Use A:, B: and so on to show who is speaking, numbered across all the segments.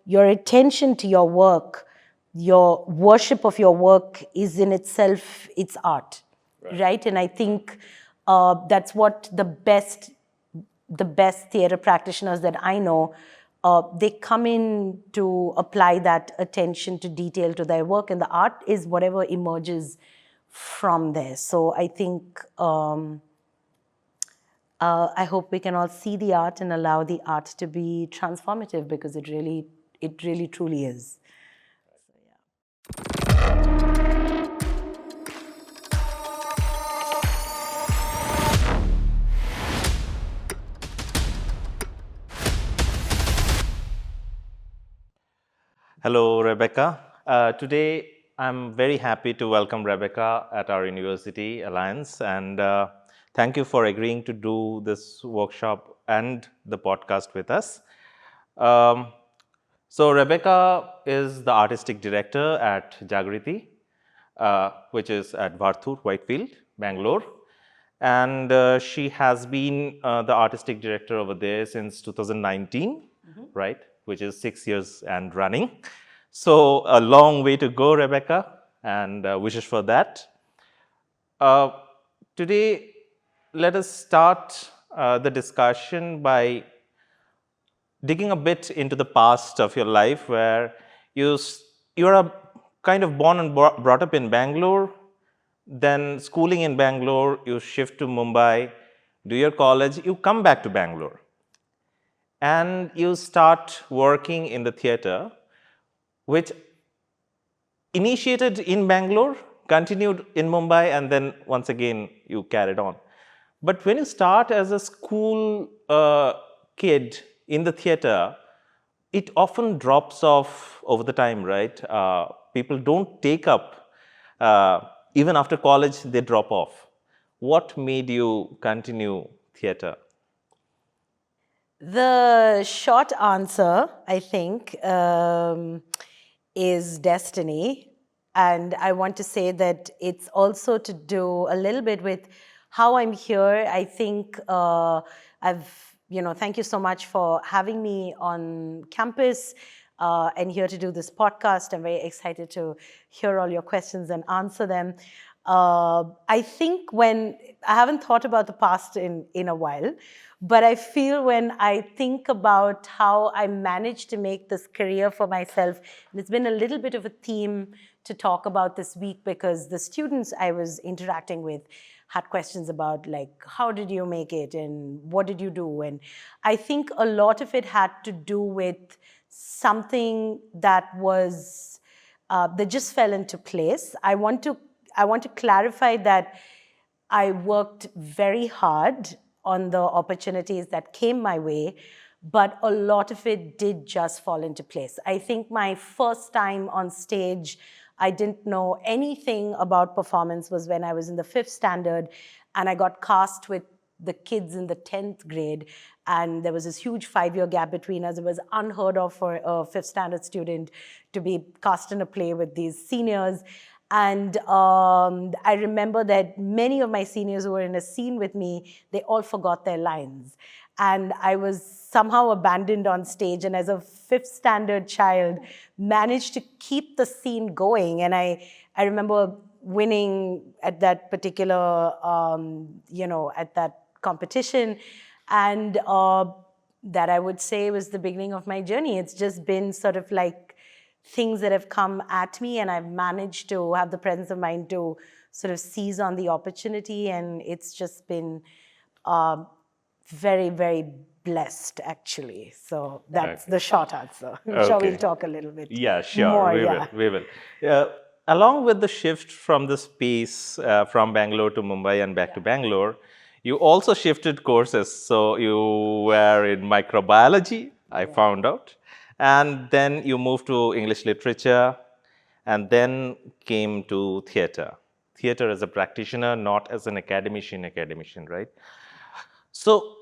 A: your attention to your work, your worship of your work is in itself, it's art, right? And I think that's what the best theater practitioners that I know, they come in to apply that attention to detail to their work, and the art is whatever emerges from there. So I think I hope we can all see the art and allow the art to be transformative, because it really truly is.
B: Hello, Rebecca. Today, I'm very happy to welcome Rebecca at our University Alliance, and thank you for agreeing to do this workshop and the podcast with us. So, Rebecca is the artistic director at Jagriti, which is at Varthur, Whitefield, Bangalore. And she has been the artistic director over there since 2019, right? Which is 6 years and running. So a long way to go, Rebecca, and wishes for that. Today, let us start the discussion by digging a bit into the past of your life, where you're a kind of born and brought up in Bangalore, then schooling in Bangalore, you shift to Mumbai, do your college, you come back to Bangalore, and you start working in the theater, which initiated in Bangalore, continued in Mumbai, and then once again you carried on. But when you start as a school kid in the theater, it often drops off over the time, right? People don't take up, even after college, they drop off. What made you continue theater?
A: The short answer, I think, is destiny. And I want to say that it's also to do a little bit with how I'm here. I think thank you so much for having me on campus and here to do this podcast. I'm very excited to hear all your questions and answer them. I think I haven't thought about the past in a while, but I feel when I think about how I managed to make this career for myself, and it's been a little bit of a theme to talk about this week, because the students I was interacting with had questions about, like, how did you make it and what did you do? And I think a lot of it had to do with something that was that just fell into place. I want to clarify that I worked very hard on the opportunities that came my way, but a lot of it did just fall into place. I think my first time on stage, I didn't know anything about performance, was when I was in the 5th standard, and I got cast with the kids in the 10th grade, and there was this huge 5-year gap between us. It was unheard of for a 5th standard student to be cast in a play with these seniors. And I remember that many of my seniors who were in a scene with me, they all forgot their lines. And I was somehow abandoned on stage, and as a 5th standard child, managed to keep the scene going. And I remember winning at that particular, at that competition. And that I would say was the beginning of my journey. It's just been sort of like things that have come at me, and I've managed to have the presence of mind to sort of seize on the opportunity. And it's just been very, very blessed, actually. So that's the short answer.
B: Okay.
A: Shall we talk a little bit?
B: Yeah, sure.
A: More,
B: We will. Along with the shift from the space from Bangalore to Mumbai and back to Bangalore, you also shifted courses. So you were in microbiology, I found out. And then you moved to English literature, and then came to theater. Theater as a practitioner, not as an academician, right? So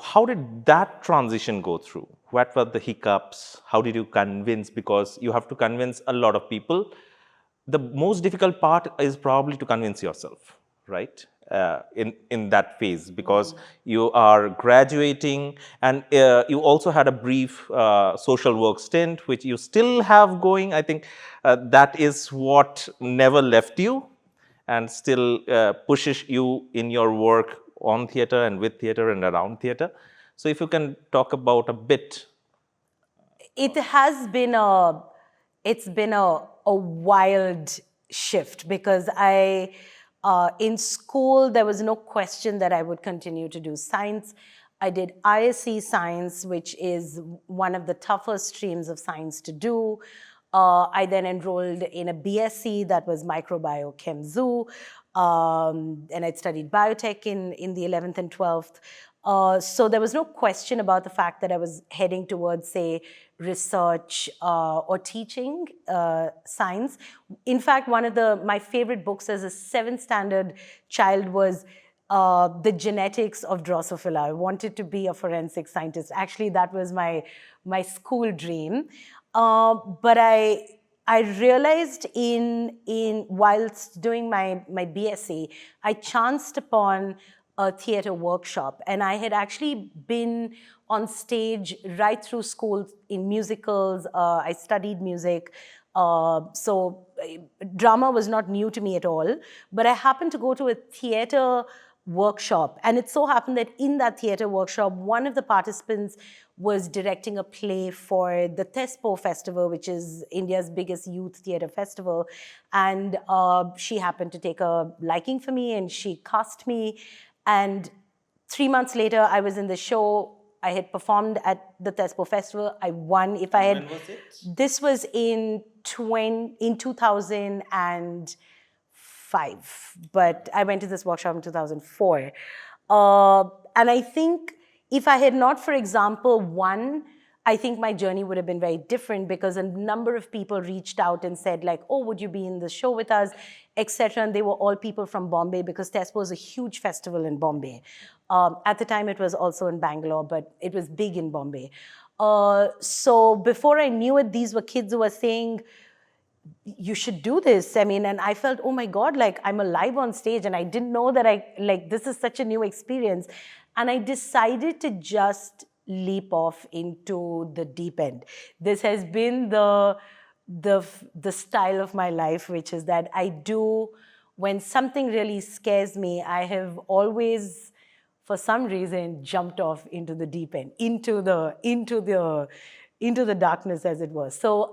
B: how did that transition go through? What were the hiccups? How did you convince? Because you have to convince a lot of people. The most difficult part is probably to convince yourself, right? in that phase, because you are graduating, and you also had a brief social work stint which you still have going. I think that is what never left you and still pushes you in your work on theater and with theater and around theater. So if you can talk about a bit.
A: It has been a, it's been a wild shift, because in school, there was no question that I would continue to do science. I did ISC science, which is one of the tougher streams of science to do. I then enrolled in a BSc that was microbiochem zoo, and I'd studied biotech in the 11th and 12th. So there was no question about the fact that I was heading towards, say, research or teaching science. In fact, one of my favorite books as a 7th standard child was The Genetics of Drosophila. I wanted to be a forensic scientist. Actually, that was my school dream. But I realized whilst doing my BSc, I chanced upon a theater workshop, and I had actually been on stage right through school in musicals. I studied music. So drama was not new to me at all, but I happened to go to a theater workshop, and it so happened that in that theater workshop, one of the participants was directing a play for the TESPO festival, which is India's biggest youth theater festival, and she happened to take a liking for me, and she cast me. And 3 months later, I was in the show. I had performed at the TESPO festival. I won. If I had,
B: When was it?
A: This was in 2005, but I went to this workshop in 2004. And I think if I had not, for example, won, I think my journey would have been very different, because a number of people reached out and said, like, oh, would you be in the show with us, etc. And they were all people from Bombay, because TESPO is a huge festival in Bombay. At the time, it was also in Bangalore, but it was big in Bombay. So before I knew it, these were kids who were saying, you should do this. I mean, and I felt, oh my God, like I'm alive on stage, and I didn't know that this is such a new experience. And I decided to just leap off into the deep end. This has been the style of my life, which is that I do, when something really scares me, I have always, for some reason, jumped off into the deep end, into the darkness, as it was. So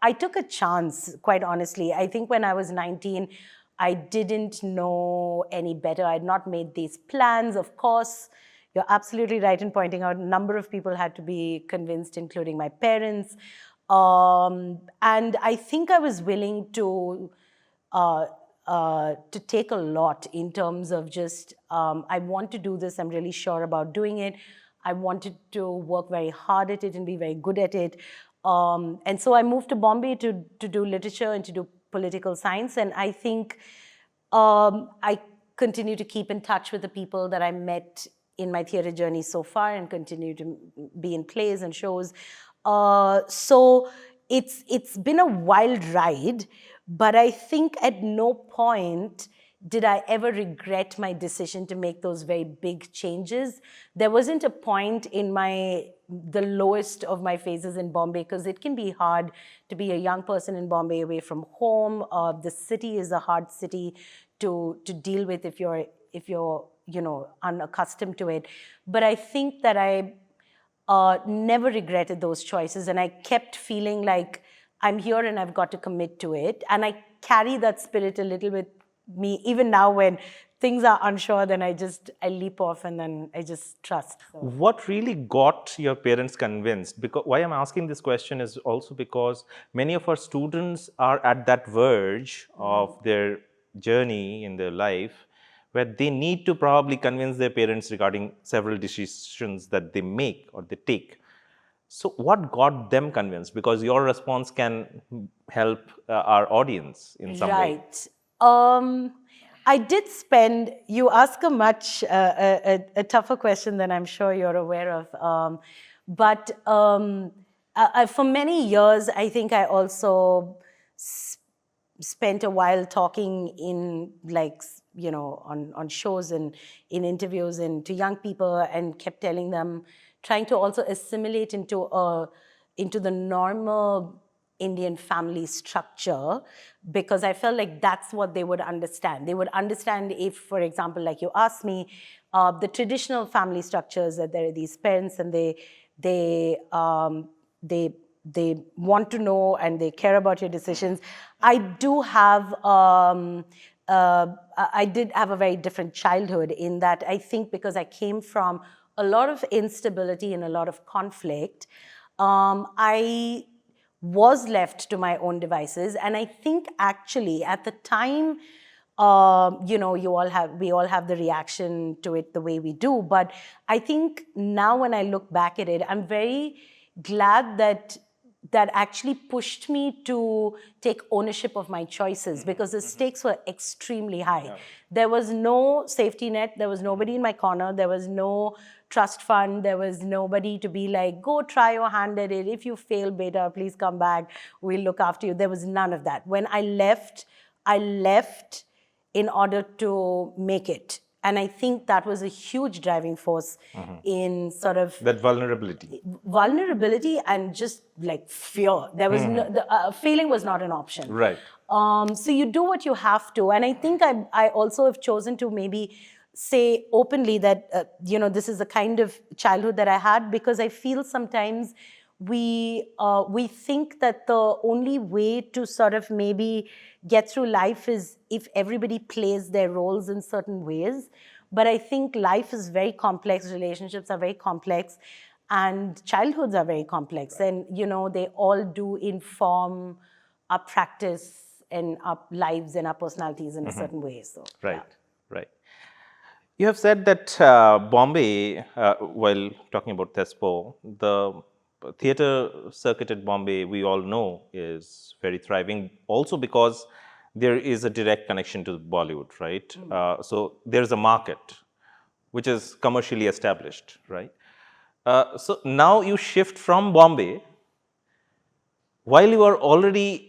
A: I took a chance, quite honestly. I think when I was 19, I didn't know any better. I had not made these plans. Of course, you're absolutely right in pointing out a number of people had to be convinced, including my parents. And I think I was willing to take a lot in terms of just, I want to do this, I'm really sure about doing it. I wanted to work very hard at it and be very good at it. And so I moved to Bombay to do literature and to do political science. And I think I continue to keep in touch with the people that I met in my theater journey so far, and continue to be in plays and shows. So it's been a wild ride, but I think at no point did I ever regret my decision to make those very big changes. There wasn't a point in the lowest of my phases in Bombay, because it can be hard to be a young person in Bombay away from home. The city is a hard city to deal with if you're unaccustomed to it. But I think that I never regretted those choices, and I kept feeling like I'm here and I've got to commit to it. And I carry that spirit a little bit me even now when things are unsure. Then I leap off, and then I just trust. So.
B: What really got your parents convinced? Because why I'm asking this question is also because many of our students are at that verge of their journey in their life, where they need to probably convince their parents regarding several decisions that they make or they take. So what got them convinced? Because your response can help our audience in some way.
A: Right. I did spend, you ask a tougher question than I'm sure you're aware of. But for many years, I think I also spent a while talking in on shows and in interviews and to young people, and kept telling them, trying to also assimilate into the normal Indian family structure, because I felt like that's what they would understand. They would understand if, for example, like you asked me, the traditional family structures, that there are these parents and they um, they they want to know and they care about your decisions. I do have I did have a very different childhood, in that I think because I came from a lot of instability and a lot of conflict, I was left to my own devices. And I think actually at the time, we all have the reaction to it the way we do. But I think now when I look back at it, I'm very glad that actually pushed me to take ownership of my choices, because the stakes were extremely high. Yeah. There was no safety net. There was nobody in my corner. There was no trust fund. There was nobody to be like, go try your hand at it. If you fail, beta, please come back. We'll look after you. There was none of that. When I left in order to make it. And I think that was a huge driving force in sort of
B: that
A: vulnerability and just like fear. There was the failing was not an option.
B: Right.
A: So you do what you have to. And I think I also have chosen to maybe say openly that, this is the kind of childhood that I had, because I feel sometimes we think that the only way to sort of maybe get through life is if everybody plays their roles in certain ways. But I think life is very complex, relationships are very complex, and childhoods are very complex. And, they all do inform our practice and our lives and our personalities in a certain way. So,
B: right, right. You have said that Bombay, while talking about TESPO, the theatre circuit at Bombay, we all know, is very thriving, also because there is a direct connection to Bollywood, right? So there's a market which is commercially established, right? So now you shift from Bombay, while you are already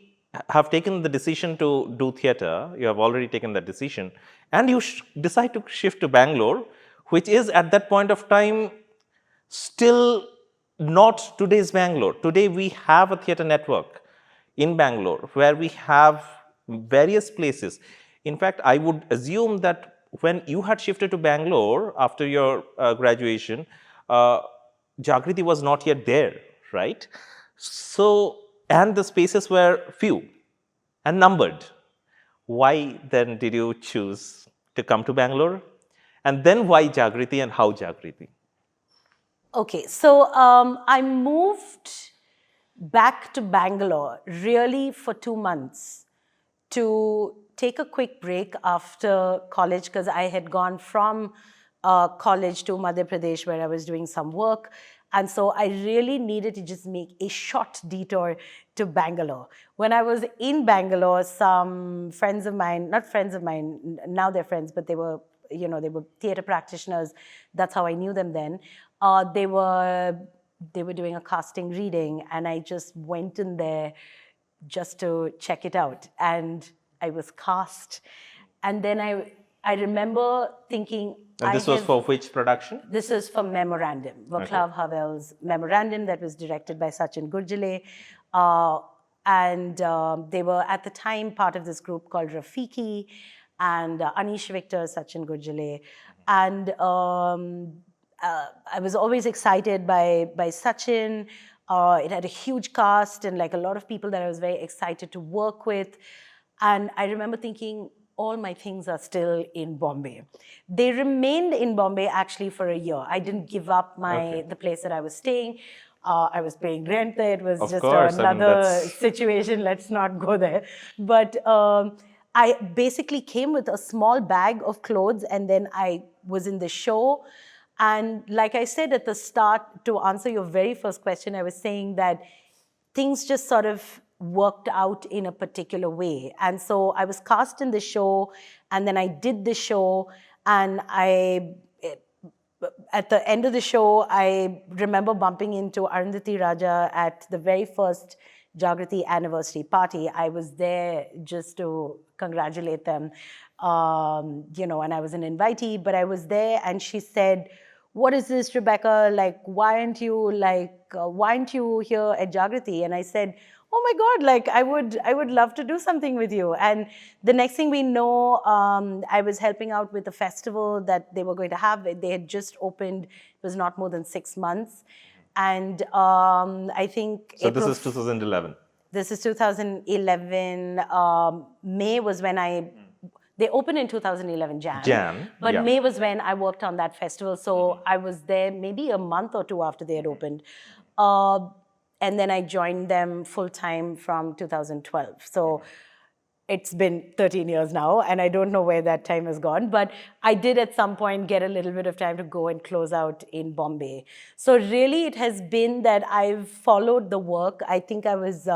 B: have taken the decision to do theatre, you have already taken that decision, and you decide to shift to Bangalore, which is at that point of time still not today's Bangalore. Today we have a theatre network in Bangalore where we have various places. In fact, I would assume that when you had shifted to Bangalore after your graduation, Jagriti was not yet there, right? So, and the spaces were few and numbered. Why then did you choose to come to Bangalore? And then why Jagriti and how Jagriti?
A: Okay, so I moved back to Bangalore really for 2 months to take a quick break after college, because I had gone from college to Madhya Pradesh where I was doing some work. And so I really needed to just make a short detour to Bangalore. When I was in Bangalore, some friends of mine, not friends of mine, now they're friends, but they were theatre practitioners. That's how I knew them then. They were doing a casting reading, and I just went in there just to check it out. And I was cast. And then I remember thinking...
B: And this was for which production?
A: This is for Memorandum, Vaclav Havel's Memorandum, that was directed by Sachin Gurjale. And they were at the time part of this group called Rafiki, and Anish Victor, Sachin Gurjale. And I was always excited by Sachin. It had a huge cast and like a lot of people that I was very excited to work with. And I remember thinking, all my things are still in Bombay. They remained in Bombay actually for a year. I didn't give up the place that I was staying. I was paying rent there. It was just another situation. Let's not go there. But I basically came with a small bag of clothes, and then I was in the show. And like I said at the start, to answer your very first question, I was saying that things just sort of worked out in a particular way. And so I was cast in the show, and then I did the show, and at the end of the show, I remember bumping into Arundhati Raja at the very first Jagriti anniversary party. I was there just to congratulate them. and I was an invitee, but I was there and she said, "What is this, Rebecca? Like, why aren't you here at Jagriti?" And I said, "Oh my God, like I would love to do something with you." And the next thing we know, I was helping out with a festival that they were going to have. They had just opened. It was not more than 6 months. And I think
B: So this is 2011.
A: This is 2011. May was when they opened in 2011 Jan. But
B: yeah.
A: May was when I worked on that festival. So I was there maybe a month or two after they had opened. And then I joined them full time from 2012. So it's been 13 years now, and I don't know where that time has gone, but I did at some point get a little bit of time to go and close out in Bombay. So really it has been that I've followed the work. I think I was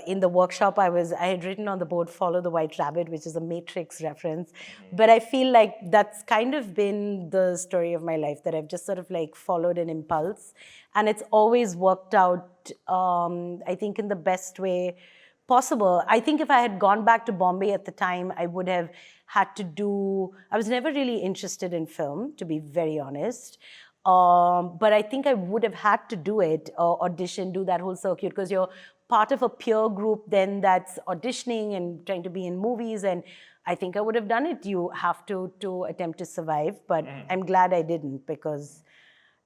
A: in the workshop, I had written on the board, "Follow the White Rabbit," which is a Matrix reference. But I feel like that's kind of been the story of my life, that I've just sort of like followed an impulse. And it's always worked out, I think, in the best way possible. I think if I had gone back to Bombay at the time, I would have had to I was never really interested in film, to be very honest. But I think I would have had to do it, audition, do that whole circuit, because you're part of a peer group then that's auditioning and trying to be in movies. And I think I would have done it. You have to attempt to survive. But I'm glad I didn't, because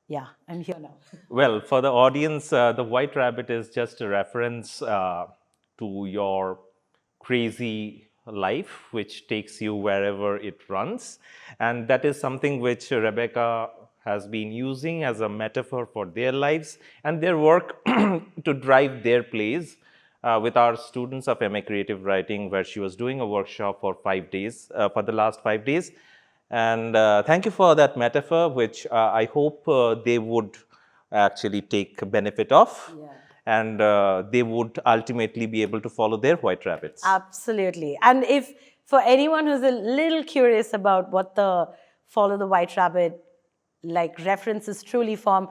A: yeah, I'm here now.
B: Well, for the audience, the White Rabbit is just a reference to your crazy life, which takes you wherever it runs. And that is something which Rebecca has been using as a metaphor for their lives and their work to drive their plays with our students of MA Creative Writing, where she was doing a workshop for 5 days, for the last 5 days. And thank you for that metaphor, which I hope they would actually take benefit of.
A: Yeah.
B: And they would ultimately be able to follow their white rabbits.
A: Absolutely. And if for anyone who's a little curious about what the Follow the White Rabbit like reference is truly from,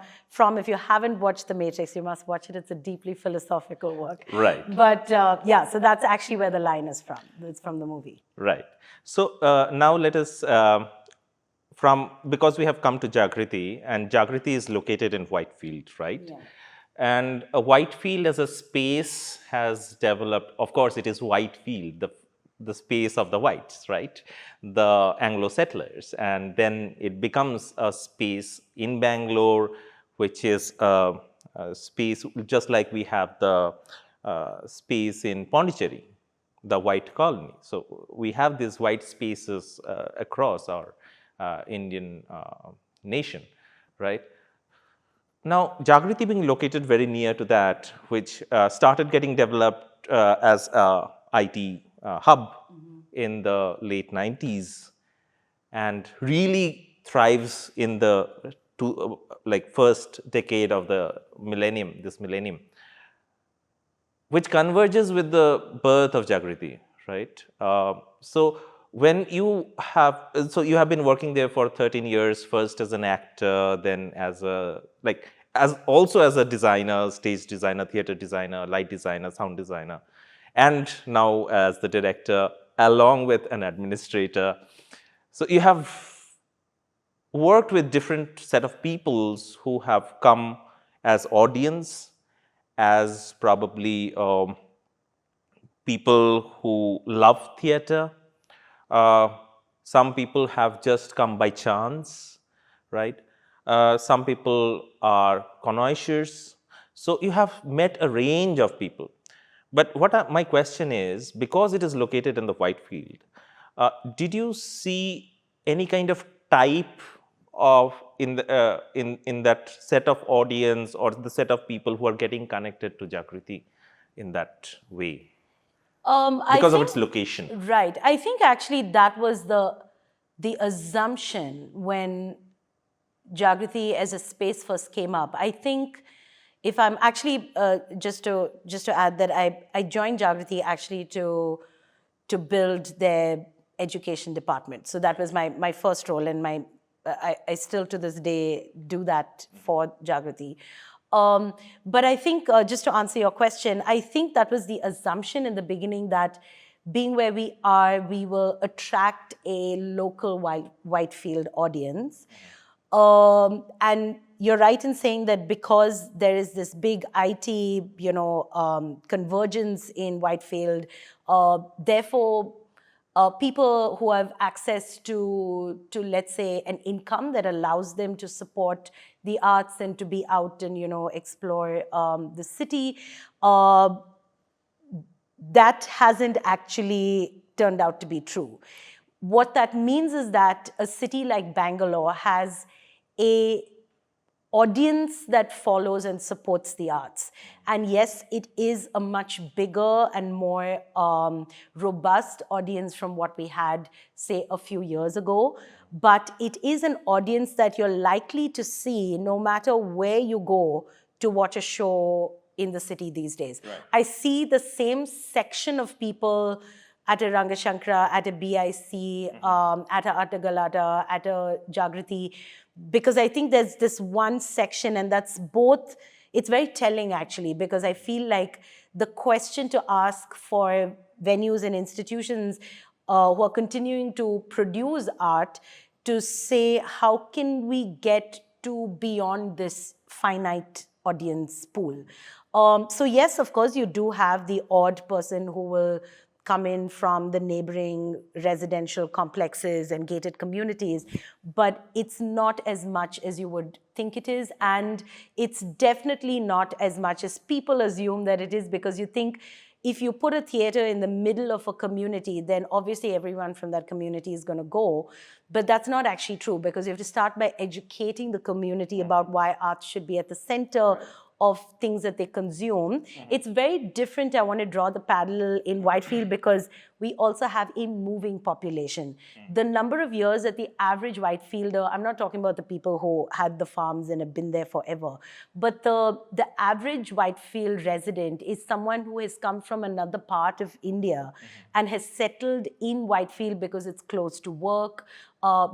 A: if you haven't watched The Matrix, you must watch it. It's a deeply philosophical work.
B: Right.
A: But yeah, so that's actually where the line is from. It's from the movie.
B: Right. So now let us, because we have come to Jagriti, and Jagriti is located in Whitefield, right?
A: Yeah.
B: And Whitefield as a space has developed, of course, it is Whitefield, the space of the whites, right? The Anglo settlers. And then it becomes a space in Bangalore, which is a space just like we have the space in Pondicherry, the white colony. So we have these white spaces across our Indian nation, right? Now, Jagriti being located very near to that, which started getting developed as a IT hub in the late 90s and really thrives in the first decade of the millennium, this millennium, which converges with the birth of Jagriti, right? So when you have, so you have been working there for 13 years, first as an actor, then as a, also as a designer, stage designer, theater designer, light designer, sound designer, and now as the director, along with an administrator. So you have worked with different set of peoples who have come as audience, as probably people who love theater. Some people have just come by chance, right? Some people are connoisseurs. So you have met a range of people. But my question is, because it is located in the Whitefield, did you see any kind of type of in that set of audience or the set of people who are getting connected to Jagriti in that way? Because of its location.
A: Right. I think actually that was the assumption when Jagriti as a space first came up. I think if I'm actually, just to add that I joined Jagriti actually to build their education department. So that was my first role, and I still to this day do that for Jagriti. But I think, just to answer your question, I think that was the assumption in the beginning, that being where we are, we will attract a local Whitefield audience. And you're right in saying that because there is this big IT, convergence in Whitefield, therefore, people who have access to let's say an income that allows them to support the arts and to be out and explore the city, that hasn't actually turned out to be true. What that means is that a city like Bangalore has a audience that follows and supports the arts. And yes, it is a much bigger and more robust audience from what we had, say, a few years ago. But it is an audience that you're likely to see no matter where you go to watch a show in the city these days.
B: Right.
A: I see the same section of people at a Rangashankara, at a BIC, at a Atagalata, at a Jagriti, because I think there's this one section, and that's both, it's very telling actually, because I feel like the question to ask for venues and institutions who are continuing to produce art to say, how can we get to beyond this finite audience pool? So yes, of course, you do have the odd person who will come in from the neighboring residential complexes and gated communities, but it's not as much as you would think it is, and it's definitely not as much as people assume that it is, because you think if you put a theater in the middle of a community, then obviously everyone from that community is going to go. But that's not actually true, because you have to start by educating the community about why arts should be at the center of things that they consume. It's very different. I want to draw the parallel in Whitefield because we also have a moving population. The number of years that the average Whitefielder, I'm not talking about the people who had the farms and have been there forever, but the average Whitefield resident is someone who has come from another part of India and has settled in Whitefield because it's close to work,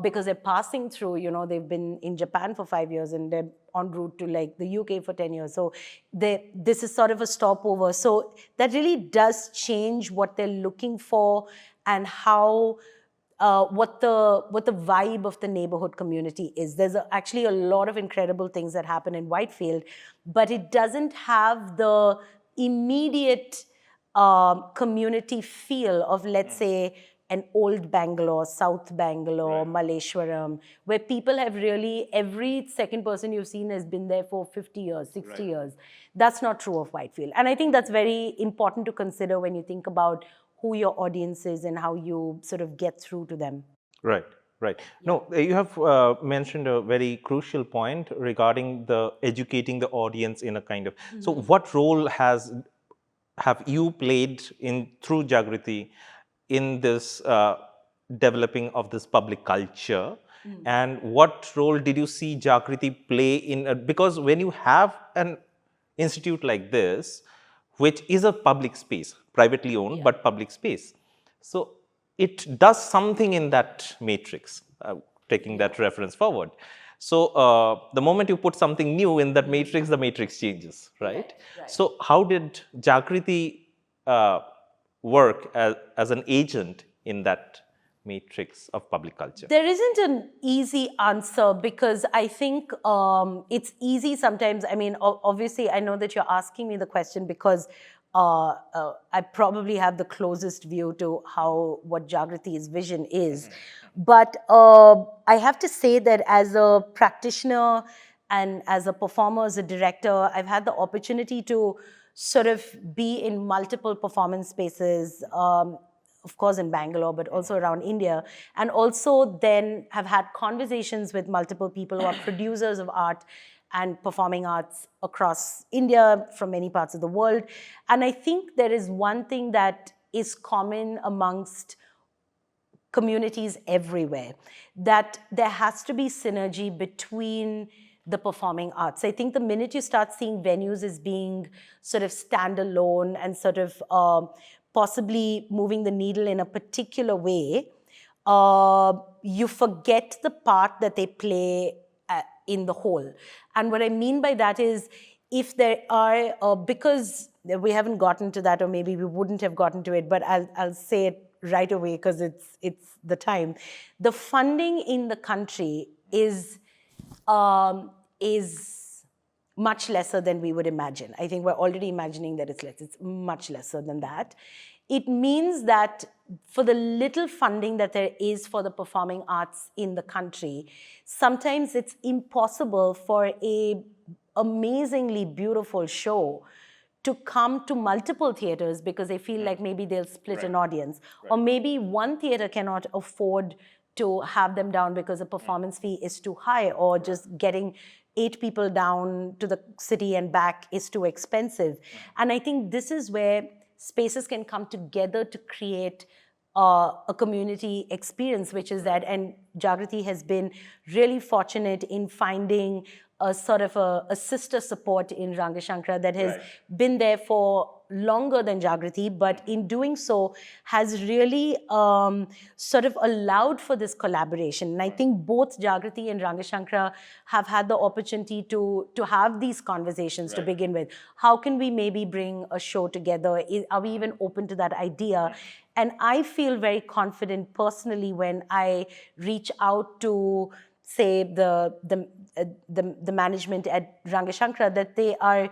A: because they're passing through, they've been in Japan for 5 years and they're en route to like the UK for 10 years. So this is sort of a stopover. So that really does change what they're looking for and how, what the vibe of the neighborhood community is. There's actually a lot of incredible things that happen in Whitefield, but it doesn't have the immediate community feel of, let's say, an old Bangalore, South Bangalore, Malleshwaram, where people have really, every second person you've seen has been there for 50 years, 60 years. That's not true of Whitefield. And I think that's very important to consider when you think about who your audience is and how you sort of get through to them.
B: Right, right. No, you have mentioned a very crucial point regarding the educating the audience in a kind of. So, what role have you played in through Jagriti in this developing of this public culture, and what role did you see Jagriti play in? Because when you have an institute like this, which is a public space, privately owned but public space, so it does something in that matrix. Taking that reference forward. So the moment you put something new in that matrix, the matrix changes, right? So how did Jagriti work as an agent in that matrix of public culture?
A: There isn't an easy answer, because I think it's easy sometimes. I mean, obviously, I know that you're asking me the question because I probably have the closest view to what Jagriti's vision is. But I have to say that as a practitioner and as a performer, as a director, I've had the opportunity to sort of be in multiple performance spaces, of course in Bangalore, but also around India, and also then have had conversations with multiple people who are producers of art and performing arts across India, from many parts of the world. And I think there is one thing that is common amongst communities everywhere, that there has to be synergy between the performing arts. I think the minute you start seeing venues as being sort of standalone and sort of possibly moving the needle in a particular way, you forget the part that they play in the whole. And what I mean by that is, if there are, because we haven't gotten to that, or maybe we wouldn't have gotten to it, but I'll say it right away because it's the time. The funding in the country is much lesser than we would imagine. I think we're already imagining that it's less. It's much lesser than that. It means that for the little funding that there is for the performing arts in the country, sometimes it's impossible for a amazingly beautiful show to come to multiple theaters because they feel like maybe they'll split an audience. Or maybe one theater cannot afford to have them down because the performance fee is too high, or just getting 8 people down to the city and back is too expensive. And I think this is where spaces can come together to create a community experience, which is that, and Jagriti has been really fortunate in finding a sort of a sister support in Rangashankara that has been there for longer than Jagriti, but in doing so has really sort of allowed for this collaboration. And I think both Jagriti and Rangashankara have had the opportunity to have these conversations to begin with. How can we maybe bring a show together? Are we even open to that idea? And I feel very confident personally when I reach out to, say, the management at Rangashankara, that they are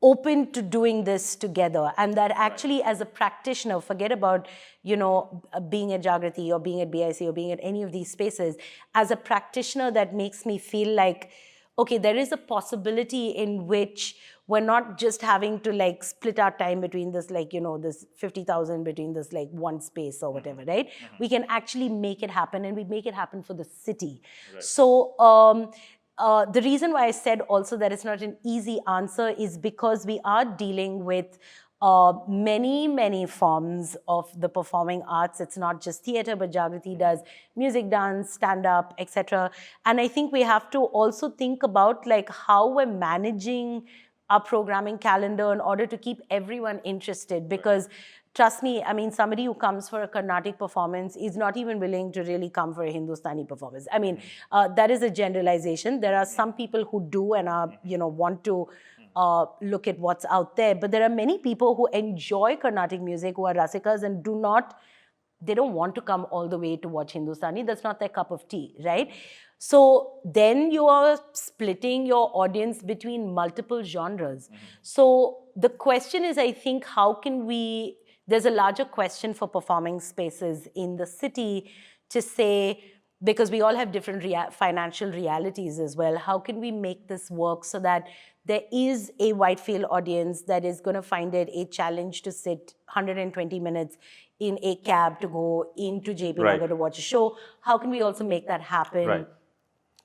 A: open to doing this together, and that actually as a practitioner, forget about being at Jagriti or being at BIC or being at any of these spaces, as a practitioner, that makes me feel like, okay, there is a possibility in which we're not just having to like split our time between this, like, this 50,000 between this like one space or whatever, right? We can actually make it happen, and we make it happen for the city. So the reason why I said also that it's not an easy answer is because we are dealing with many forms of the performing arts. It's not just theater, but Jagriti does music, dance, stand-up, etc. And I think we have to also think about like how we're managing our programming calendar in order to keep everyone interested, because trust me, I mean, somebody who comes for a Carnatic performance is not even willing to really come for a Hindustani performance. I mean, that is a generalization. There are some people who do and are, want to look at what's out there. But there are many people who enjoy Carnatic music, who are Rasikas, and they don't want to come all the way to watch Hindustani. That's not their cup of tea, right? So then you are splitting your audience between multiple genres. So the question is, I think, how can we, there's a larger question for performing spaces in the city to say, because we all have different financial realities as well, how can we make this work so that there is a Whitefield audience that is going to find it a challenge to sit 120 minutes in a cab to go into JP Nagar to watch a show? How can we also make that happen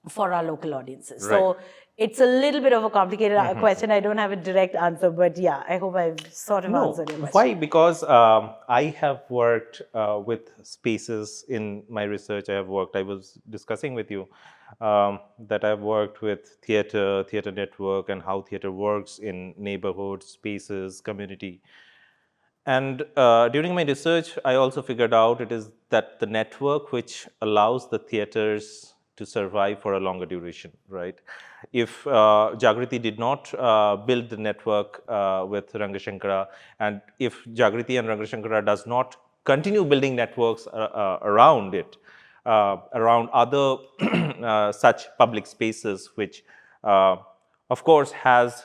A: for our local audiences? So it's a little bit of a complicated question. I don't have a direct answer, but yeah, I hope I've sort of answered your question.
B: Why? Because I have worked with spaces in my research. I was discussing with you that I've worked with theater network, and how theater works in neighborhoods, spaces, community. And during my research, I also figured out it is that the network which allows the theaters to survive for a longer duration, right? If Jagriti did not build the network with Rangashankara, and if Jagriti and Rangashankara does not continue building networks around it, around other such public spaces, which of course has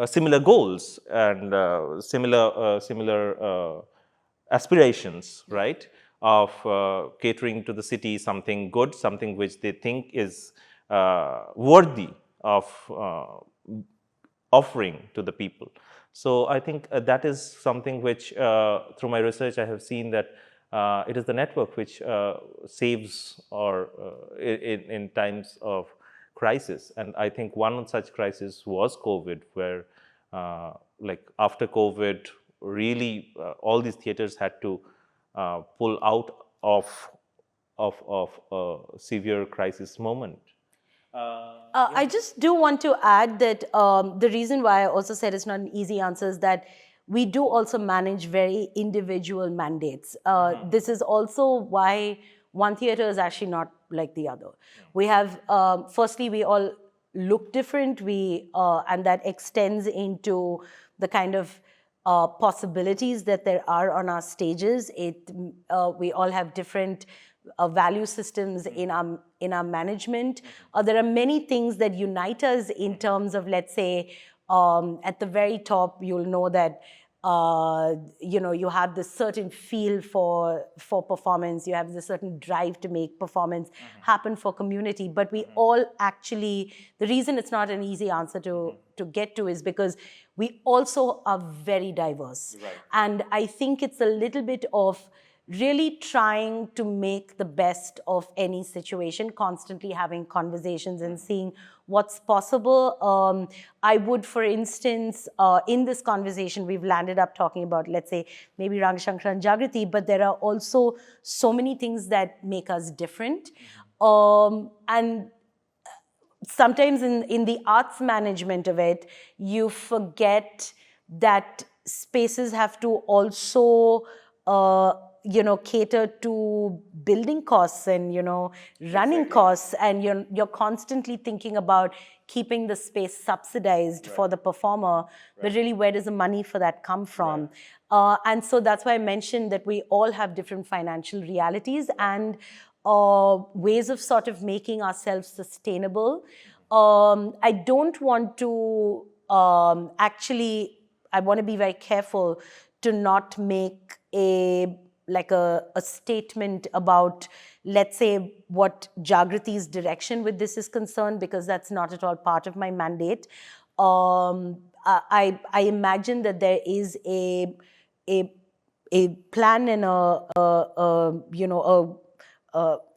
B: similar goals and similar aspirations, right? Of catering to the city something good, something which they think is worthy of offering to the people. So I think that is something which, through my research, I have seen that it is the network which saves, or in times of crisis. And I think one such crisis was COVID, where like after COVID, really all these theaters had to pull out of a severe crisis moment.
A: I just do want to add that the reason why I also said it's not an easy answer is that we do also manage very individual mandates. This is also why one theater is actually not like the other. We have, firstly, we all look different. And that extends into the kind of possibilities that there are on our stages. We all have different value systems in our management. There are many things that unite us in terms of, let's say, at the very top, you'll know that you have this certain feel for performance. You have this certain drive to make performance happen for community. But we all actually, the reason it's not an easy answer to get to is because we also are very diverse.
B: Right.
A: And I think it's a little bit of really trying to make the best of any situation, constantly having conversations and seeing what's possible. I would, for instance, in this conversation, we've landed up talking about, let's say, maybe Rang Shankar and Jagriti, but there are also so many things that make us different. And sometimes in the arts management of it, you forget that spaces have to also cater to building costs and running costs, and you're constantly thinking about keeping the space subsidized for the performer, but really, where does the money for that come from? And so that's why I mentioned that we all have different financial realities and ways of sort of making ourselves sustainable. I don't want to I want to be very careful to not make a statement about, let's say, what Jagriti's direction with this is concerned, because that's not at all part of my mandate. I imagine that there is a plan and a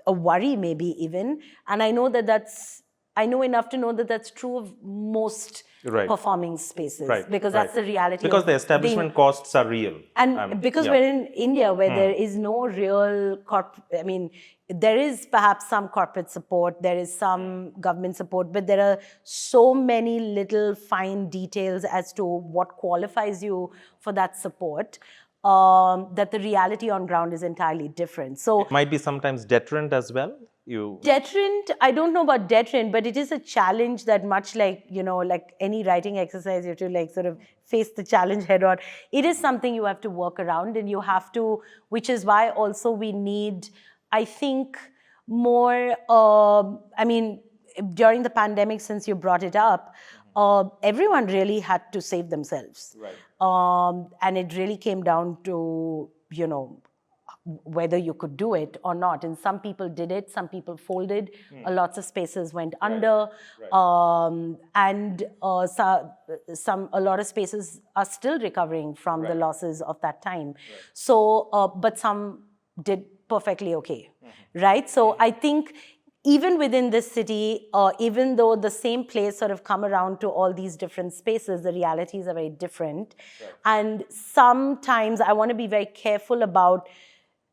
A: worry, maybe even, and I know enough to know that that's true of most performing spaces, because that's the reality.
B: Because the establishment costs are real.
A: And because we're in India, where there is no real there is perhaps some corporate support, there is some government support, but there are so many little fine details as to what qualifies you for that support, that the reality on ground is entirely different. So
B: it might be sometimes deterrent as well.
A: Deterrent, I don't know about deterrent, but it is a challenge that, much like any writing exercise, you have to sort of face the challenge head on. It is something you have to work around, and you have to, which is why also we need, I think, more, during the pandemic, since you brought it up, everyone really had to save themselves.
B: Right.
A: And it really came down to, whether you could do it or not. And some people did it, some people folded, lots of spaces went under, and a lot of spaces are still recovering from the losses of that time. So, but some did perfectly okay, right? So I think even within this city, even though the same place sort of come around to all these different spaces, the realities are very different. And sometimes I want to be very careful about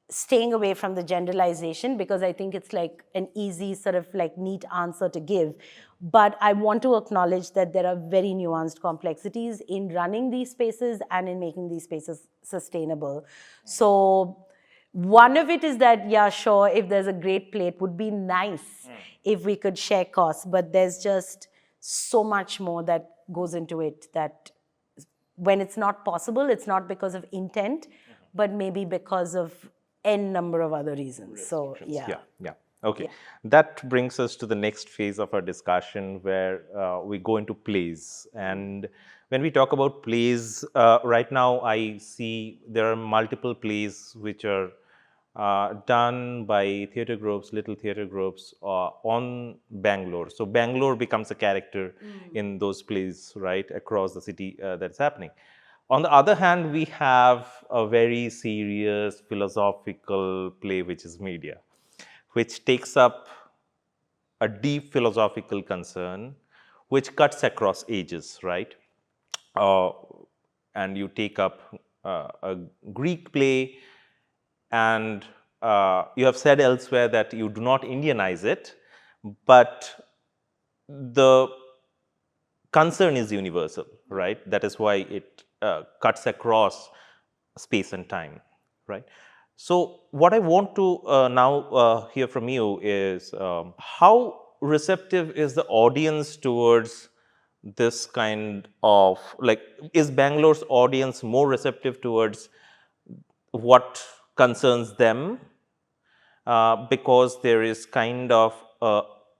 A: staying away from the generalization, because I think it's like an easy sort of neat answer to give. But I want to acknowledge that there are very nuanced complexities in running these spaces and in making these spaces sustainable. So one of it is that, yeah, sure, if there's a great play, it would be nice if we could share costs, but there's just so much more that goes into it, that when it's not possible, it's not because of intent, but maybe because of n number of other reasons. So yeah.
B: Okay. That brings us to the next phase of our discussion, where we go into plays. And when we talk about plays, right now I see there are multiple plays which are done by theatre groups, little theatre groups on Bangalore. So Bangalore becomes a character in those plays, right, across the city that's happening. On the other hand, we have a very serious philosophical play, which is media, which takes up a deep philosophical concern, which cuts across ages, right? And you take up a Greek play, and you have said elsewhere that you do not Indianize it, but the concern is universal, right? That is why it cuts across space and time, right? So what I want to now hear from you is how receptive is the audience towards this kind of, like, is Bangalore's audience more receptive towards what concerns them, because there is kind of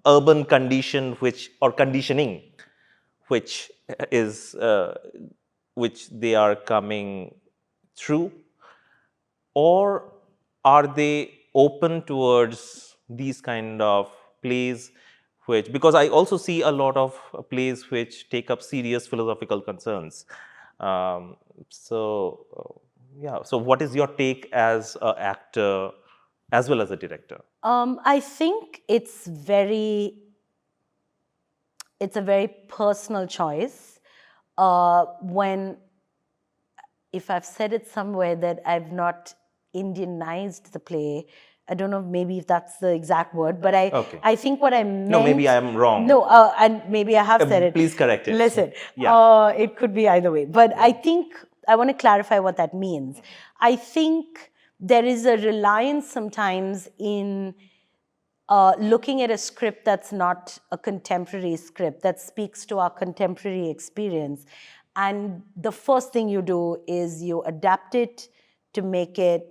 B: urban condition which, or conditioning, which is which they are coming through, or are they open towards these kind of plays, which, because I also see a lot of plays which take up serious philosophical concerns. Yeah, so what is your take as an actor as well as a director?
A: I think it's a very personal choice. When, if I've said it somewhere that I've not Indianized the play, I don't know maybe if that's the exact word, but
B: Okay.
A: I think what I meant.
B: No, maybe I am wrong.
A: No, and maybe I have said it.
B: Please correct it.
A: Listen,
B: Yeah.
A: it could be either way, but I think I want to clarify what that means. I think there is a reliance sometimes in looking at a script that's not a contemporary script, that speaks to our contemporary experience. And the first thing you do is you adapt it to make it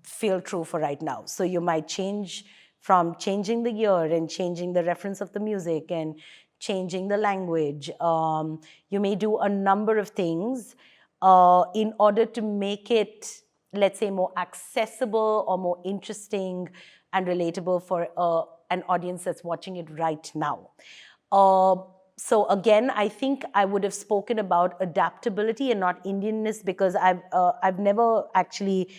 A: feel true for right now. So you might change from changing the year and changing the reference of the music and changing the language. You may do a number of things in order to make it, let's say, more accessible or more interesting and relatable for an audience that's watching it right now. So again, I think I would have spoken about adaptability and not Indianness, because I've never actually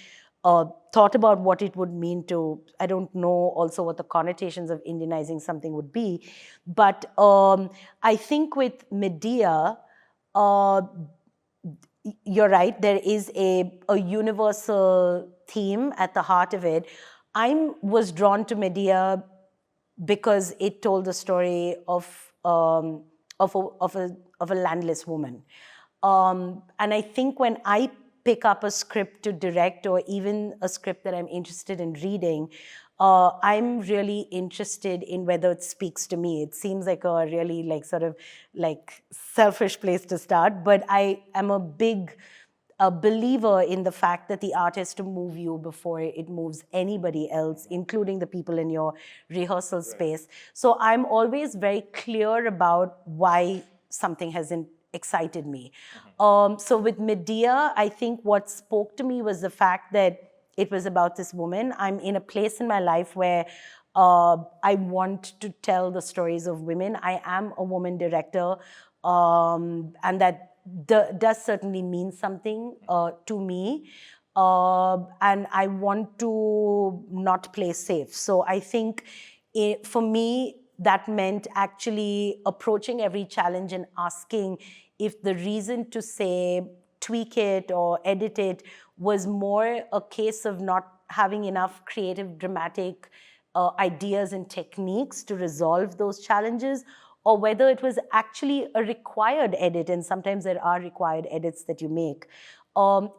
A: thought about what it would mean to, I don't know also what the connotations of Indianizing something would be. But I think with Medea, you're right, there is a universal theme at the heart of it. I was drawn to Medea because it told the story of a landless woman. And I think when I pick up a script to direct, or even a script that I'm interested in reading, I'm really interested in whether it speaks to me. It seems like a really sort of selfish place to start, but I am a big believer in the fact that the art has to move you before it moves anybody else, including the people in your rehearsal space. So I'm always very clear about why something hasn't excited me. So with Medea, I think what spoke to me was the fact that it was about this woman. I'm in a place in my life where I want to tell the stories of women. I am a woman director, and that does certainly mean something to me. And I want to not play safe. So I think for me, that meant actually approaching every challenge and asking if the reason to say tweak it or edit it was more a case of not having enough creative, dramatic ideas and techniques to resolve those challenges, or whether it was actually a required edit, and sometimes there are required edits that you make.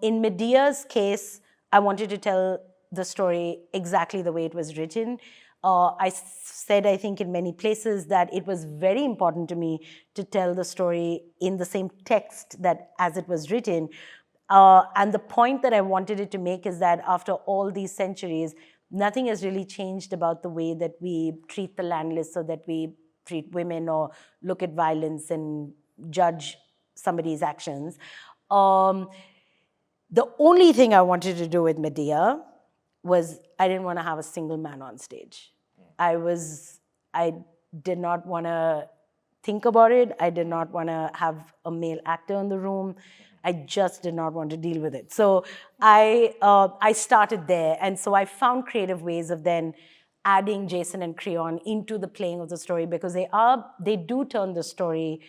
A: In Medea's case, I wanted to tell the story exactly the way it was written. I said, I think in many places, that it was very important to me to tell the story in the same text that as it was written. And the point that I wanted it to make is that after all these centuries, nothing has really changed about the way that we treat the landless, or that we treat women, or look at violence and judge somebody's actions. The only thing I wanted to do with Medea was I didn't want to have a single man on stage. I did not want to think about it. I did not want to have a male actor in the room. I just did not want to deal with it. So I started there. And so I found creative ways of then adding Jason and Creon into the playing of the story, because they do turn the story,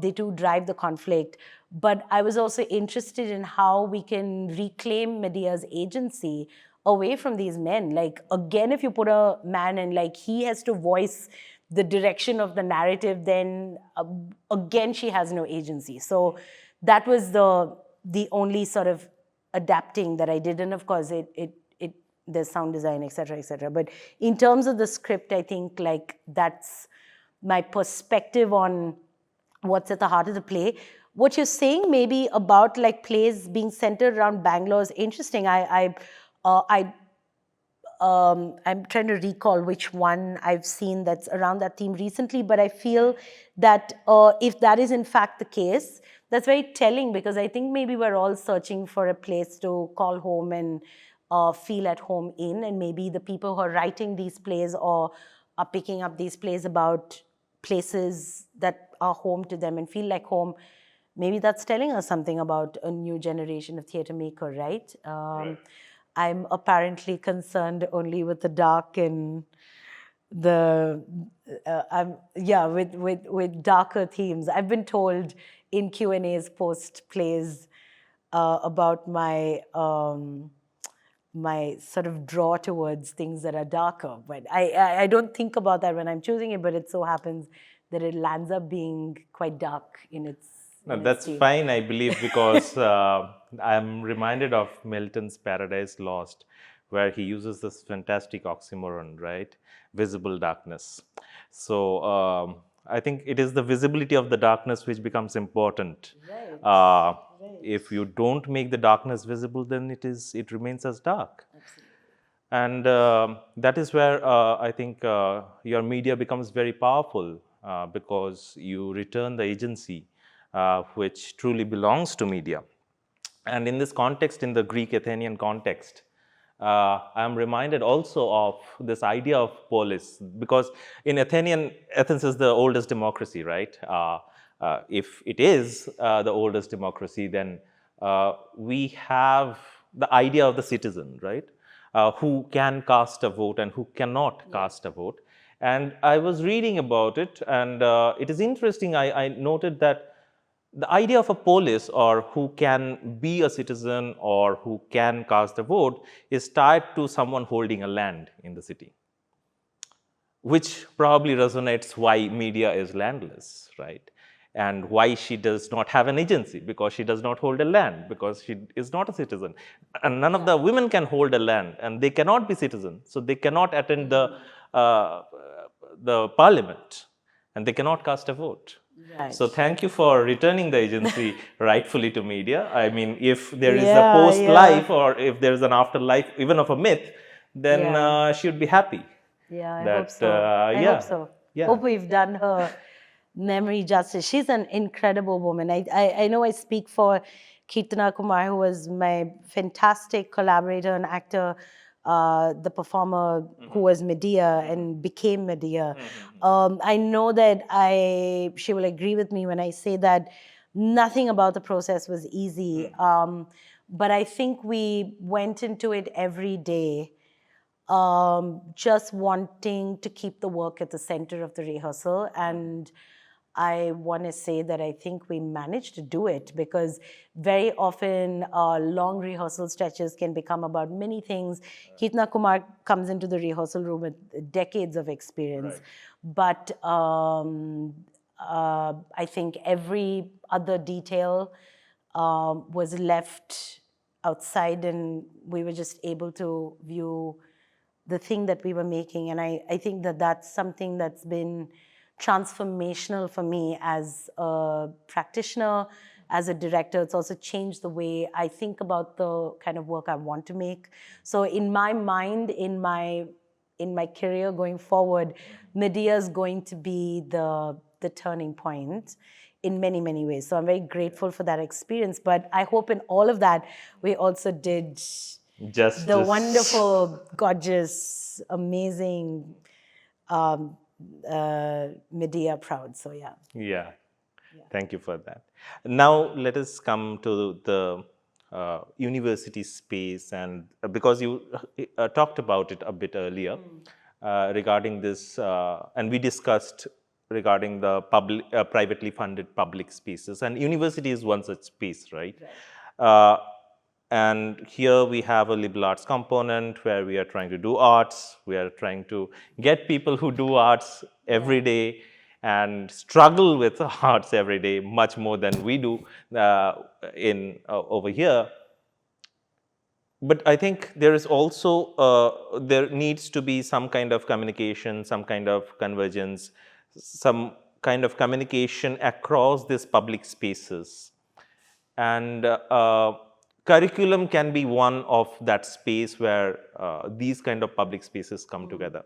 A: they do drive the conflict. But I was also interested in how we can reclaim Medea's agency away from these men. Like, again, if you put a man and he has to voice the direction of the narrative, then again, she has no agency. So that was the only sort of adapting that I did. And of course, it there's sound design, etc., etc. But in terms of the script, I think like that's my perspective on what's at the heart of the play. What you're saying maybe about like plays being centered around Bangalore is interesting. I'm trying to recall which one I've seen that's around that theme recently, but I feel that if that is in fact the case, that's very telling, because I think maybe we're all searching for a place to call home and feel at home in, and maybe the people who are writing these plays or are picking up these plays about places that are home to them and feel like home, maybe that's telling us something about a new generation of theatre maker, right? I'm apparently concerned only with the dark and the with darker themes. I've been told in Q&As post plays about my sort of draw towards things that are darker, but I don't think about that when I'm choosing it, but it so happens that it lands up being quite dark in its
B: No,
A: in its
B: that's
A: theme.
B: fine, I believe, because I'm reminded of Milton's Paradise Lost, where he uses this fantastic oxymoron, right? Visible darkness. So I think it is the visibility of the darkness which becomes important.
A: Right.
B: Uh,
A: Right.
B: If you don't make the darkness visible, then it remains as dark.
A: Absolutely.
B: And that is where I think your media becomes very powerful, because you return the agency which truly belongs to media. And in this context, in the Greek Athenian context, I am reminded also of this idea of polis, because in Athens is the oldest democracy, right? If it is the oldest democracy, then we have the idea of the citizen, right? Who can cast a vote and who cannot cast a vote. And I was reading about it, and it is interesting. I noted that the idea of a polis, or who can be a citizen or who can cast a vote, is tied to someone holding a land in the city, which probably resonates why media is landless, right? And why she does not have an agency, because she does not hold a land, because she is not a citizen. And none of the women can hold a land, and they cannot be citizens, so they cannot attend the parliament, and they cannot cast a vote.
A: Right.
B: So thank you for returning the agency rightfully to media. I mean, if there is a
A: Yeah,
B: post
A: yeah.
B: life, or if there is an afterlife, even of a myth, then
A: Yeah.
B: she would be happy.
A: Yeah, I
B: That,
A: hope so. I
B: yeah,
A: hope so.
B: yeah.
A: Hope we've done her memory justice. She's an incredible woman. I know I speak for Kirtana Kumar, who was my fantastic collaborator and actor, the performer who was Medea and became Medea. I know that she will agree with me when I say that nothing about the process was easy. But I think we went into it every day just wanting to keep the work at the center of the rehearsal. And I want to say that I think we managed to do it, because very often long rehearsal stretches can become about many things. Kirtana Kumar comes into the rehearsal room with decades of experience. But I think every other detail was left outside, and we were just able to view the thing that we were making. And I think that that's something that's been transformational for me as a practitioner, as a director. It's also changed the way I think about the kind of work I want to make. So in my mind, in my career going forward, Medea is going to be the turning point in many, many ways. So I'm very grateful for that experience. But I hope in all of that, we also did
B: Justice.
A: the wonderful, gorgeous, amazing Medea proud. So yeah.
B: Yeah. Thank you for that. Now let us come to the university space, and because you talked about it a bit earlier regarding this, and we discussed regarding the privately funded public spaces, and university is one such space, right? And here we have a liberal arts component where we are trying to do arts. We are trying to get people who do arts every day and struggle with arts every day, much more than we do over here. But I think there is also there needs to be some kind of communication, some kind of convergence, some kind of communication across these public spaces. And curriculum can be one of that space where these kind of public spaces come together.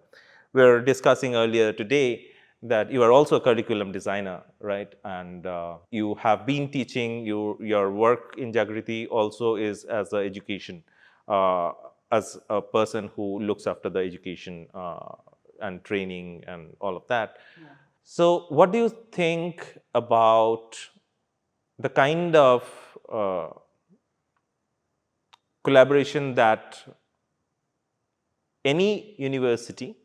B: We were discussing earlier today that you are also a curriculum designer, right? And you have been teaching. Your work in Jagriti also is as a education, as a person who looks after the education and training and all of that. Yeah. So, what do you think about the kind of collaboration that any university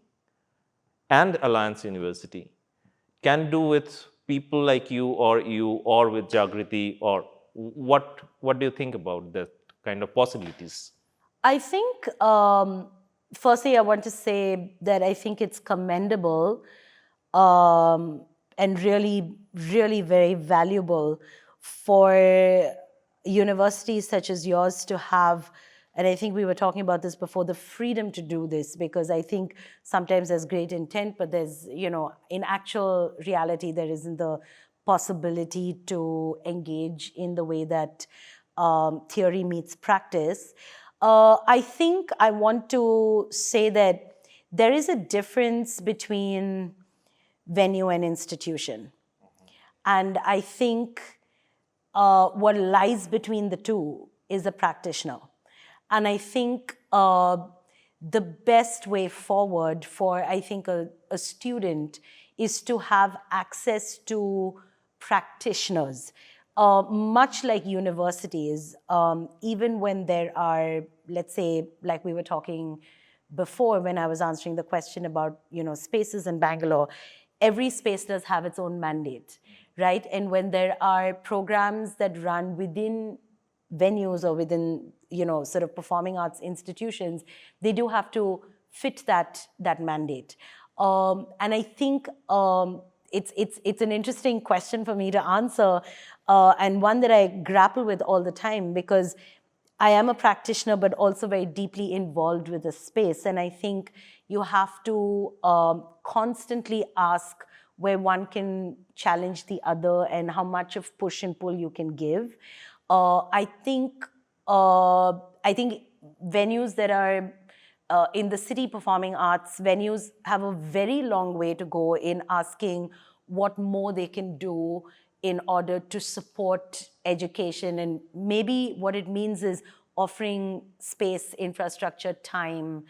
B: and Alliance University can do with people like you or with Jagriti, or what do you think about that kind of possibilities?
A: I think, firstly, I want to say that I think it's commendable and really, really very valuable for universities such as yours to have, and I think we were talking about this before, the freedom to do this, because I think sometimes there's great intent, but there's, in actual reality, there isn't the possibility to engage in the way that theory meets practice. I think I want to say that there is a difference between venue and institution. And I think what lies between the two is a practitioner. And I think the best way forward for, I think, a student is to have access to practitioners. Much like universities, even when there are, let's say, like we were talking before when I was answering the question about, spaces in Bangalore, every space does have its own mandate, right? And when there are programs that run within venues or within, sort of performing arts institutions, they do have to fit that mandate. And I think it's an interesting question for me to answer, and one that I grapple with all the time, because I am a practitioner, but also very deeply involved with the space. And I think you have to constantly ask where one can challenge the other and how much of push and pull you can give. I think venues that are in the city performing arts, venues have a very long way to go in asking what more they can do in order to support education. And maybe what it means is offering space, infrastructure, time,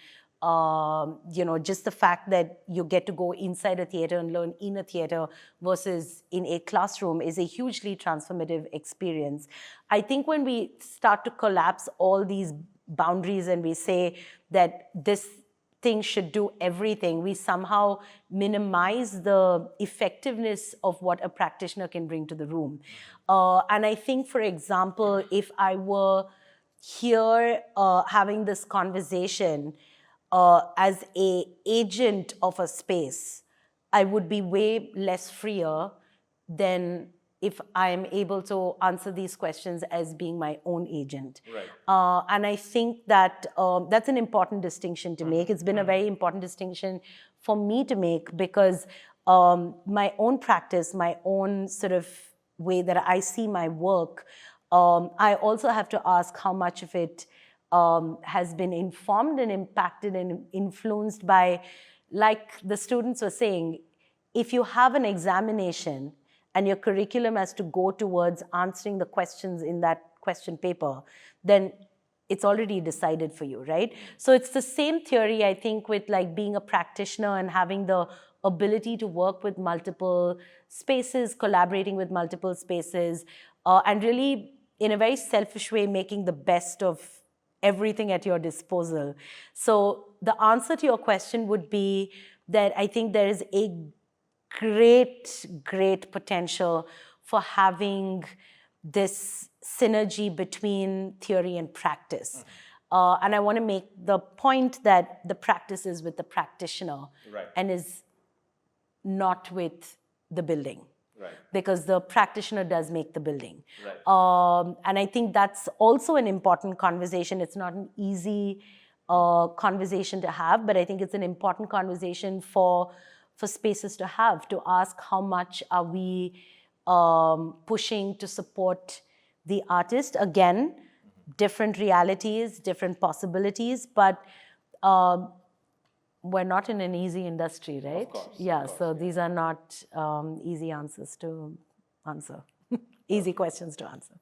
A: just the fact that you get to go inside a theater and learn in a theater versus in a classroom is a hugely transformative experience. I think when we start to collapse all these boundaries and we say that this thing should do everything, we somehow minimize the effectiveness of what a practitioner can bring to the room. And I think, for example, if I were here having this conversation as an agent of a space, I would be way less freer than if I am able to answer these questions as being my own agent. Right. And I think that that's an important distinction to make. It's been a very important distinction for me to make, because my own practice, my own sort of way that I see my work, I also have to ask how much of it has been informed and impacted and influenced by, like the students were saying, if you have an examination and your curriculum has to go towards answering the questions in that question paper, then it's already decided for you, right? So it's the same theory, I think, with like being a practitioner and having the ability to work with multiple spaces, collaborating with multiple spaces, and really, in a very selfish way, making the best of everything at your disposal. So the answer to your question would be that I think there is a great potential for having this synergy between theory and practice. And I want to make the point that the practice is with the practitioner, right, and is not with the building. because the practitioner does make the building.
B: Right.
A: And I think that's also an important conversation. It's not an easy conversation to have, but I think it's an important conversation for spaces to have, to ask how much are we pushing to support the artist. Again, different realities, different possibilities, but we're not in an easy industry, right? Yeah, so these are not easy answers to answer, easy questions to answer.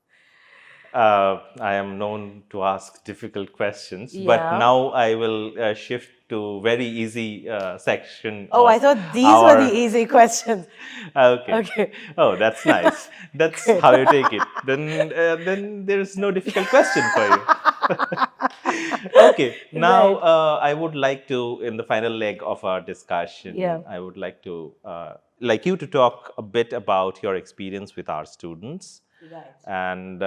B: I am known to ask difficult questions, but
A: Yeah.
B: now I will shift to very easy section
A: Oh,
B: of
A: I thought these were the
B: our.
A: easy questions.
B: Okay.
A: Okay.
B: Oh, that's nice. That's
A: Great.
B: how you take it. Then there's no difficult question for you. Okay. Now,
A: Right.
B: I would like to, in the final leg of our discussion,
A: Yeah.
B: I would like to, like you to talk a bit about your experience with our students.
A: Right.
B: And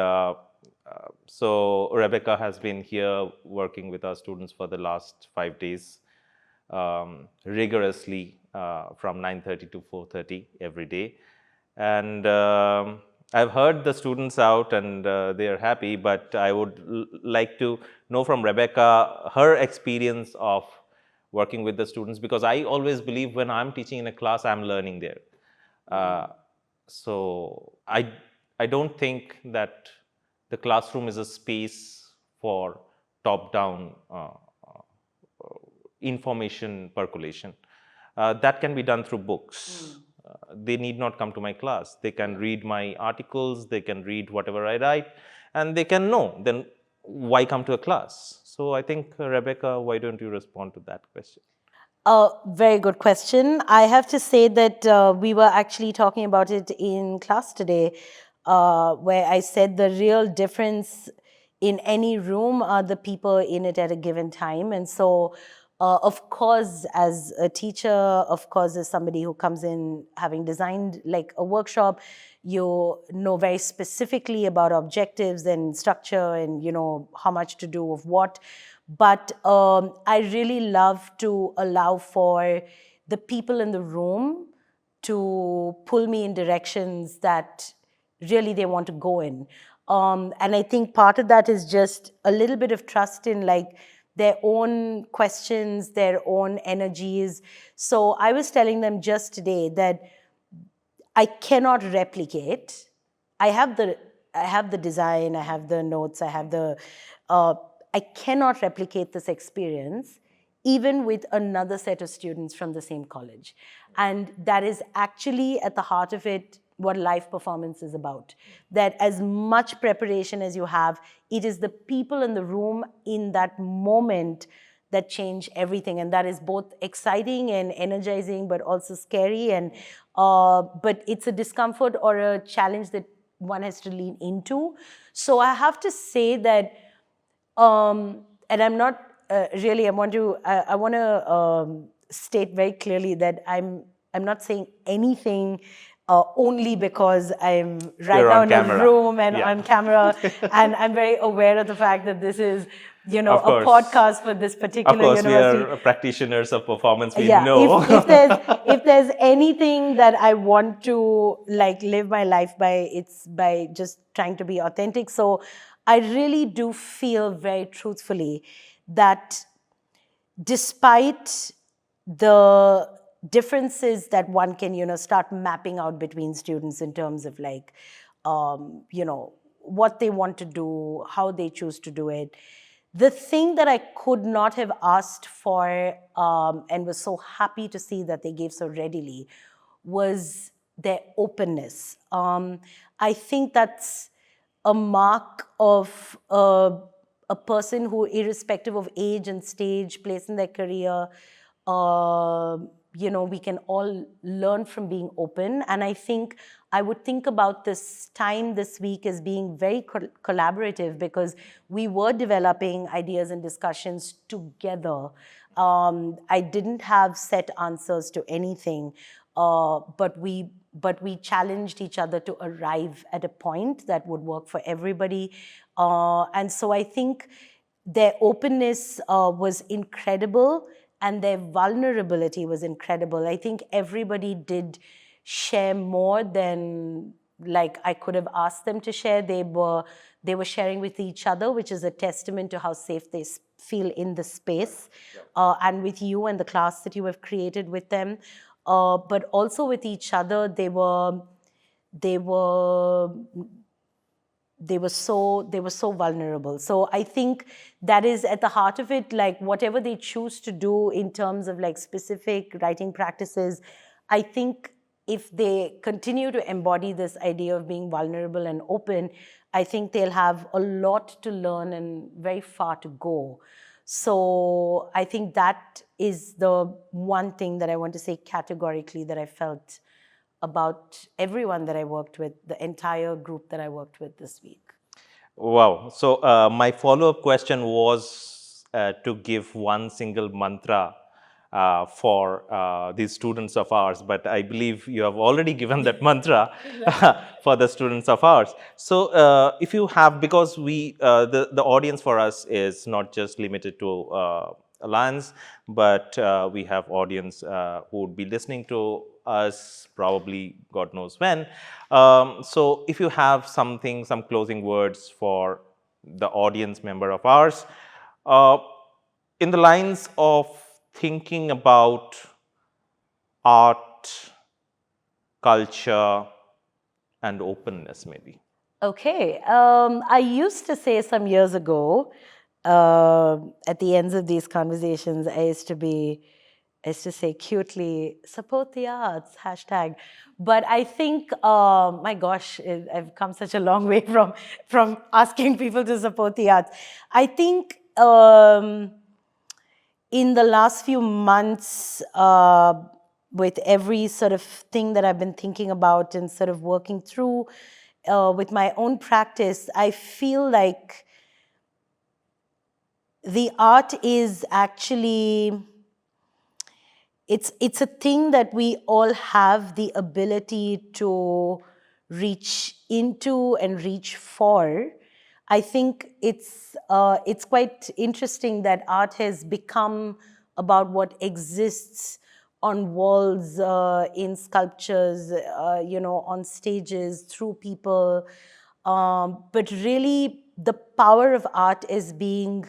B: so Rebecca has been here working with our students for the last 5 days, rigorously from 9:30 to 4:30 every day. And I've heard the students out and they are happy, but I would like to know from Rebecca her experience of working with the students, because I always believe when I'm teaching in a class, I'm learning there. So I don't think that the classroom is a space for top-down information percolation. That can be done through books. They need not come to my class. They can read my articles, they can read whatever I write, and they can know. Then why come to a class? So I think, Rebecca, why don't you respond to that question?
A: Very good question. I have to say that we were actually talking about it in class today, where I said the real difference in any room are the people in it at a given time. And so, of course, as a teacher, of course, as somebody who comes in having designed like a workshop, you know very specifically about objectives and structure and, you know, how much to do of what. But I really love to allow for the people in the room to pull me in directions that really they want to go in. And I think part of that is just a little bit of trust in like their own questions, their own energies. So I was telling them just today that I cannot replicate. I have the design, I have the notes, I have the. I cannot replicate this experience, even with another set of students from the same college, and that is actually at the heart of it what live performance is about. That as much preparation as you have, it is the people in the room in that moment that change everything, and that is both exciting and energizing but also scary, and but it's a discomfort or a challenge that one has to lean into. So I have to say that and I'm not really I want to state very clearly that I'm not saying anything only because I'm right
B: You're
A: now
B: on
A: in a
B: camera.
A: room and
B: Yeah.
A: on camera, and I'm very aware of the fact that this is, you know,
B: Of
A: a
B: course.
A: podcast for this
B: Of
A: particular
B: course, we
A: university.
B: are practitioners of performance. We
A: Yeah,
B: know.
A: if there's anything that I want to like live my life by, it's by just trying to be authentic. So I really do feel very truthfully that despite the differences that one can, you know, start mapping out between students in terms of like, you know, what they want to do, how they choose to do it. The thing that I could not have asked for and was so happy to see that they gave so readily was their openness. I think that's a mark of a person who, irrespective of age and stage, place in their career, you know, we can all learn from being open. And I think I would think about this time this week as being very collaborative, because we were developing ideas and discussions together. I didn't have set answers to anything, but we challenged each other to arrive at a point that would work for everybody. And so I think their openness was incredible, and their vulnerability was incredible. I think everybody did share more than like I could have asked them to share. They were sharing with each other, which is a testament to how safe they feel in the space, and with you and the class that you have created with them, but also with each other. They were they were so vulnerable. So I think that is at the heart of it. Like whatever they choose to do in terms of like specific writing practices, I think if they continue to embody this idea of being vulnerable and open, I think they'll have a lot to learn and very far to go. So I think that is the one thing that I want to say categorically that I felt about everyone that I worked with, the entire group that I worked with this week.
B: Wow. So my follow-up question was to give one single mantra for these students of ours, but I believe you have already given that mantra for the students of ours. So if you have, because the audience for us is not just limited to Alliance, but we have audience who would be listening to us probably God knows when. So if you have some closing words for the audience member of ours, uh, in the lines of thinking about art, culture, and openness, maybe.
A: Okay. I used to say some years ago, at the ends of these conversations, I used to say cutely, support the arts, hashtag. But I think, my gosh, I've come such a long way from asking people to support the arts. I think in the last few months, with every sort of thing that I've been thinking about and sort of working through with my own practice, I feel like the art is actually, it's a thing that we all have the ability to reach into and reach for. I think it's quite interesting that art has become about what exists on walls, in sculptures, on stages, through people. But really, the power of art is being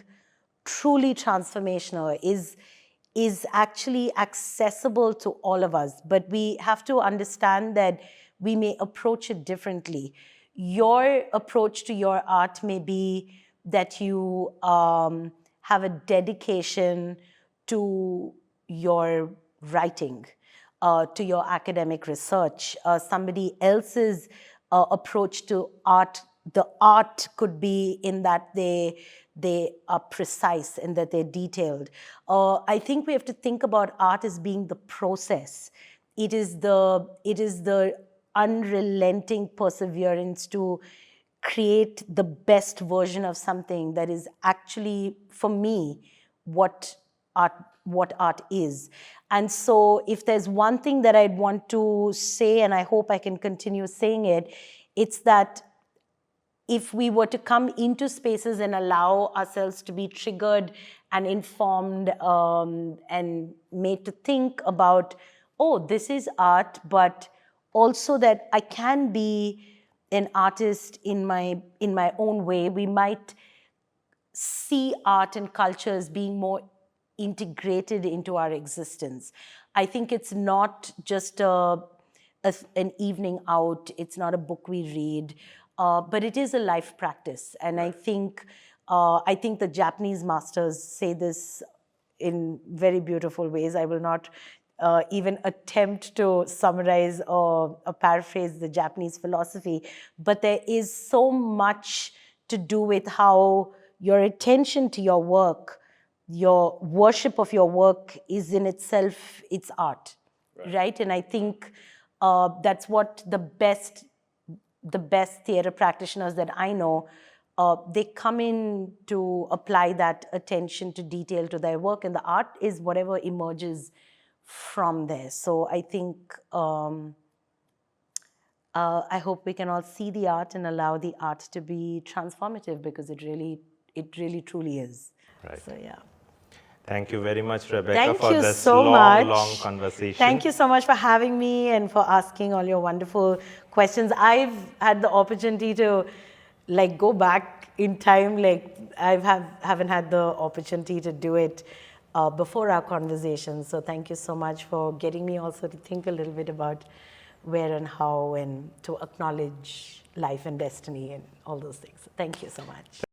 A: truly transformational, is actually accessible to all of us. But we have to understand that we may approach it differently. Your approach to your art may be that you have a dedication to your writing, to your academic research. Somebody else's approach to art, the art could be in that they are precise and that they're detailed. I think we have to think about art as being the process. It is the unrelenting perseverance to create the best version of something that is actually, for me, what art is. And so if there's one thing that I'd want to say, and I hope I can continue saying it, it's that if we were to come into spaces and allow ourselves to be triggered and informed, and made to think about, oh, this is art, but also that I can be an artist in my own way, we might see art and culture as being more integrated into our existence. I think it's not just an evening out, it's not a book we read, but it is a life practice. And I think the Japanese masters say this in very beautiful ways. I will not even attempt to summarize or paraphrase the Japanese philosophy, but there is so much to do with how your attention to your work, your worship of your work is in itself, it's art, right? And I think that's what the best theater practitioners that I know, they come in to apply that attention to detail to their work, and the art is whatever emerges from there. So I think I hope we can all see the art and allow the art to be transformative, because it really truly is.
B: Right.
A: So yeah.
B: Thank you very much, Rebecca,
A: Thank
B: for
A: you
B: this
A: so
B: long,
A: much.
B: long conversation.
A: Thank you so much for having me and for asking all your wonderful questions. I've had the opportunity to like go back in time. Like haven't had the opportunity to do it before our conversation. So thank you so much for getting me also to think a little bit about where and how and to acknowledge life and destiny and all those things. Thank you so much.